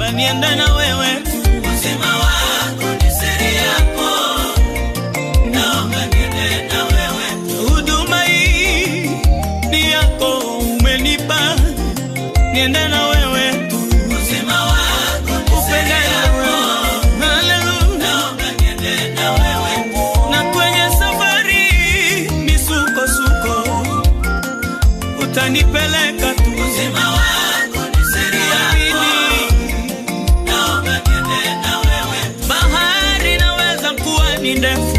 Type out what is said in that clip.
naomba niende na wewe tu. Uzima wako ni siri yako, naomba niende na wewe tu. Huduma hii ni yako, umenipa niende na wewe tu. Uzima wako ni siri yako, haleluya, naomba niende na wewe tu. Na kwenye safari misukosuko utanipeleka tu. Uzima wako ni siri yako, naomba niende na wewe tu. Bahari naweza kuwa ni ndefu,